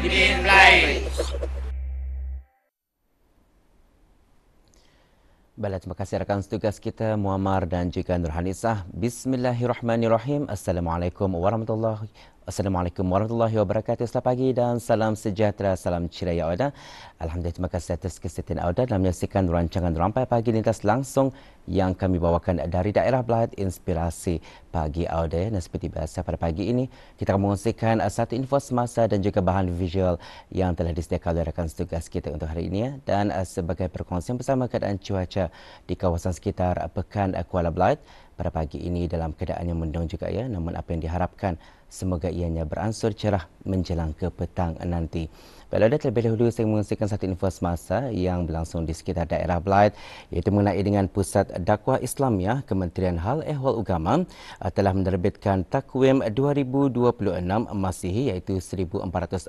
Pemimpin Melayu. Baiklah, terima kasih rakan tugas kita Muammar dan juga Nurhanisah. Bismillahirrahmanirrahim. Assalamualaikum warahmatullahi wabarakatuh. Selamat pagi dan salam sejahtera, salam ceria Auda. Alhamdulillah, terima kasih atas kesetiaan Auda dalam menyaksikan rancangan Rampai Pagi Lintas langsung yang kami bawakan dari daerah Belait Inspirasi Pagi Auda. Dan seperti biasa pada pagi ini kita akan mengongsikan satu info semasa dan juga bahan visual yang telah disediakan oleh rakan tugas kita untuk hari ini. Dan sebagai perkongsian bersama keadaan cuaca di kawasan sekitar Pekan Kuala Belait pada pagi ini dalam keadaan yang mendung juga ya, namun apa yang diharapkan semoga ianya beransur cerah menjelang ke petang nanti. Baiklah, terlebih dahulu saya mengungsikan satu info semasa yang berlangsung di sekitar daerah Belait, iaitu mengenai dengan Pusat Dakwah Islamiah Kementerian Hal Ehwal Agama telah menerbitkan takwim 2026 Masihi iaitu 1447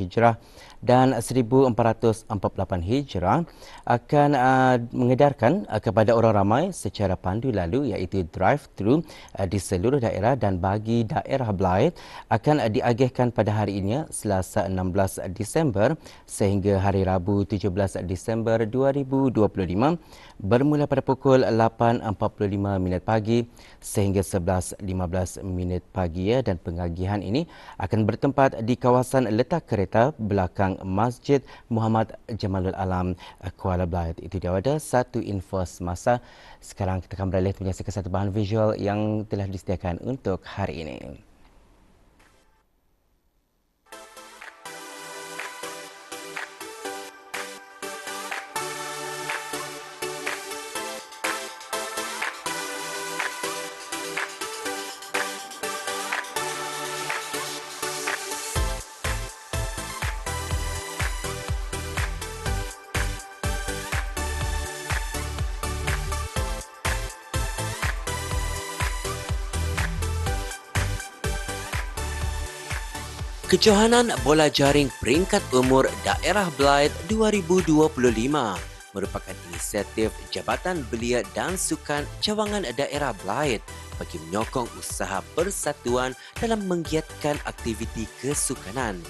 Hijrah dan 1448 Hijrah akan mengedarkan kepada orang ramai secara pandu lalu iaitu drive-thru di seluruh daerah, dan bagi daerah Belait akan diagihkan pada hari ini Selasa 16 Disember sehingga hari Rabu 17 Disember 2025 bermula pada pukul 8.45 pagi sehingga 11.15 pagi ya, dan pengagihan ini akan bertempat di kawasan letak kereta belakang Masjid Muhammad Jamalul Alam Kuala Belait. Itu dia ada satu info semasa. Sekarang kita akan beralih menyaksikan satu bahan visual yang telah disediakan untuk hari ini. Kejohanan Bola Jaring Peringkat Umur Daerah Belait 2025 merupakan inisiatif Jabatan Belia dan Sukan Cawangan Daerah Belait bagi menyokong usaha persatuan dalam menggiatkan aktiviti kesukanan,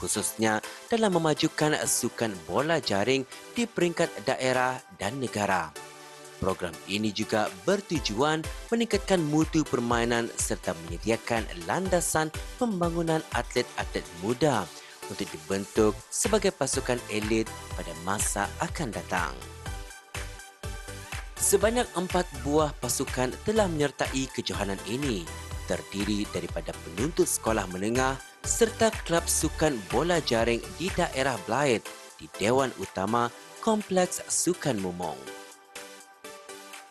khususnya dalam memajukan sukan bola jaring di peringkat daerah dan negara. Program ini juga bertujuan meningkatkan mutu permainan serta menyediakan landasan pembangunan atlet-atlet muda untuk dibentuk sebagai pasukan elit pada masa akan datang. Sebanyak 4 buah pasukan telah menyertai kejohanan ini, terdiri daripada penuntut sekolah menengah serta klub sukan bola jaring di daerah Belait di Dewan Utama Kompleks Sukan Mumong.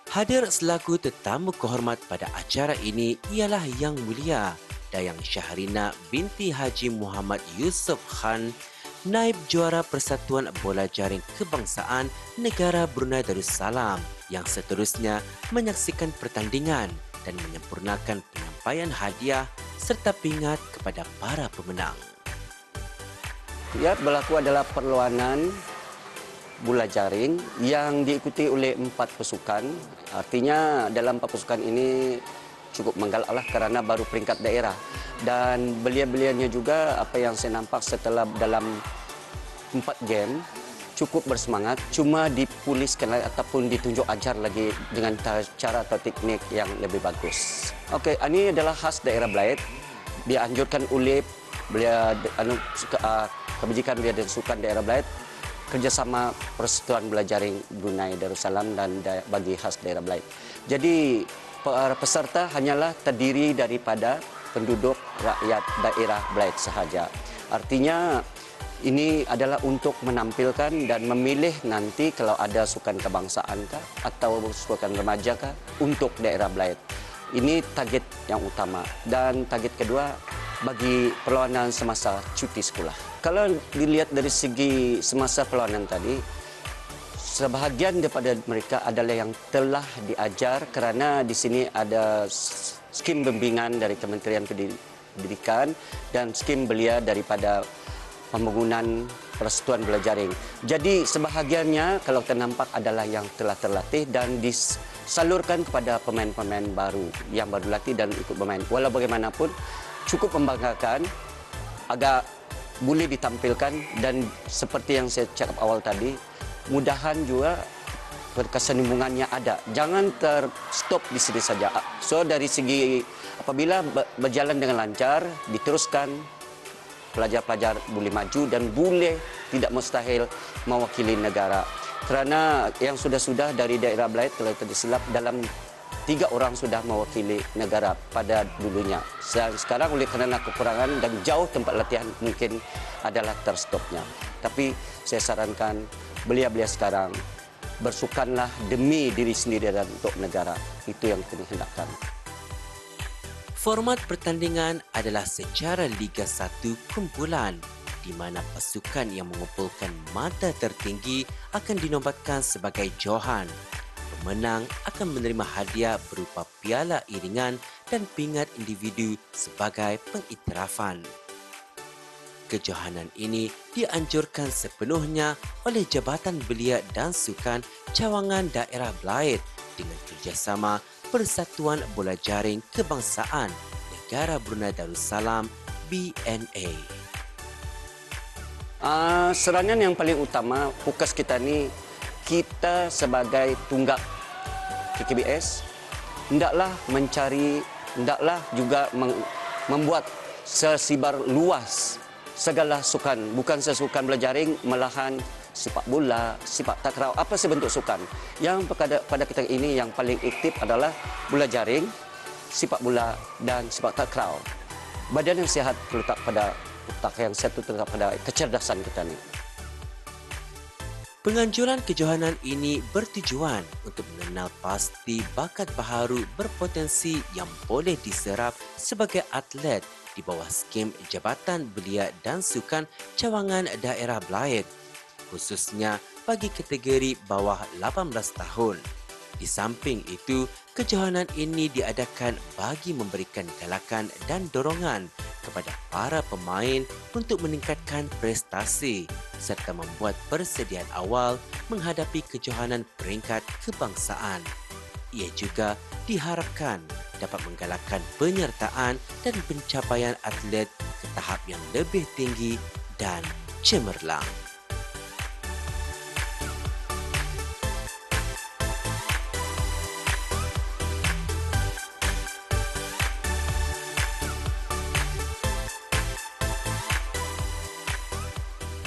Hadir selaku tetamu kehormat pada acara ini ialah Yang Mulia Dayang Syahrina binti Haji Muhammad Yusof Khan, Naib Juara Persatuan Bola Jaring Kebangsaan Negara Brunei Darussalam, yang seterusnya menyaksikan pertandingan dan menyempurnakan penyampaian hadiah serta pingat kepada para pemenang. Ya, berlaku adalah perlawanan bola jaring yang diikuti oleh 4 pasukan. Artinya dalam 4 pasukan ini cukup menggalaklah kerana baru peringkat daerah. Dan belia-belianya juga apa yang saya nampak setelah dalam 4 game cukup bersemangat, cuma dipuliskan ataupun ditunjuk ajar lagi dengan cara atau teknik yang lebih bagus. Okey, ini adalah khas daerah Belait. Dianjurkan oleh belia kebajikan belia dan sukan daerah Belait kerjasama Persatuan Bola Jaring Brunei Darussalam dan bagi khas daerah Belait. Jadi para peserta hanyalah terdiri daripada penduduk rakyat daerah Belait sahaja. Artinya ini adalah untuk menampilkan dan memilih nanti kalau ada sukan kebangsaan kah atau sukan remaja kah untuk daerah Belait. Ini target yang utama, dan target kedua bagi perlawanan semasa cuti sekolah. Kalau dilihat dari segi semasa perlawanan tadi, sebahagian daripada mereka adalah yang telah diajar kerana di sini ada skim bimbingan dari Kementerian Pendidikan dan skim belia daripada pembangunan Persatuan Bola Jaring. Jadi sebahagiannya kalau ternampak adalah yang telah terlatih dan disalurkan kepada pemain-pemain baru yang baru latih dan ikut bermain. Walau bagaimanapun cukup membanggakan, agak boleh ditampilkan, dan seperti yang saya cakap awal tadi, mudahan juga kesinambungannya ada. Jangan terstop di sini saja. So dari segi apabila berjalan dengan lancar, diteruskan, pelajar-pelajar boleh maju dan boleh tidak mustahil mewakili negara. Kerana yang sudah-sudah dari daerah Belait, kalau tidak silap, dalam 3 orang sudah mewakili negara pada dulunya. Sekarang oleh kerana kekurangan dan jauh tempat latihan mungkin adalah terstopnya. Tapi saya sarankan belia-belia sekarang bersukanlah demi diri sendiri dan untuk negara. Itu yang kami hendakkan. Format pertandingan adalah secara Liga 1 kumpulan di mana pasukan yang mengumpulkan mata tertinggi akan dinobatkan sebagai johan. Pemenang akan menerima hadiah berupa piala iringan dan pingat individu sebagai pengiktirafan. Kejohanan ini dianjurkan sepenuhnya oleh Jabatan Belia dan Sukan Cawangan Daerah Belait dengan kerjasama Persatuan Bola Jaring Kebangsaan Negara Brunei Darussalam BNA. Serangan yang paling utama, fokus kita ni, kita sebagai tunggak KKBS hendaklah mencari, hendaklah juga membuat sesibar luas segala sukan, bukan sesukan bola jaring, malahan sepak bola, sepak takraw, apa sebentuk sukan. Yang pada ketika ini yang paling aktif adalah bola jaring, sepak bola dan sepak takraw. Badan yang sihat terletak pada otak, yang satu terletak pada kecerdasan kita ni. Penganjuran kejohanan ini bertujuan untuk mengenal pasti bakat baharu berpotensi yang boleh diserap sebagai atlet di bawah skim Jabatan Belia dan Sukan Cawangan Daerah Belait, khususnya bagi kategori bawah 18 tahun. Di samping itu, kejohanan ini diadakan bagi memberikan galakan dan dorongan kepada para pemain untuk meningkatkan prestasi serta membuat persediaan awal menghadapi kejohanan peringkat kebangsaan. Ia juga diharapkan dapat menggalakkan penyertaan dan pencapaian atlet ke tahap yang lebih tinggi dan cemerlang.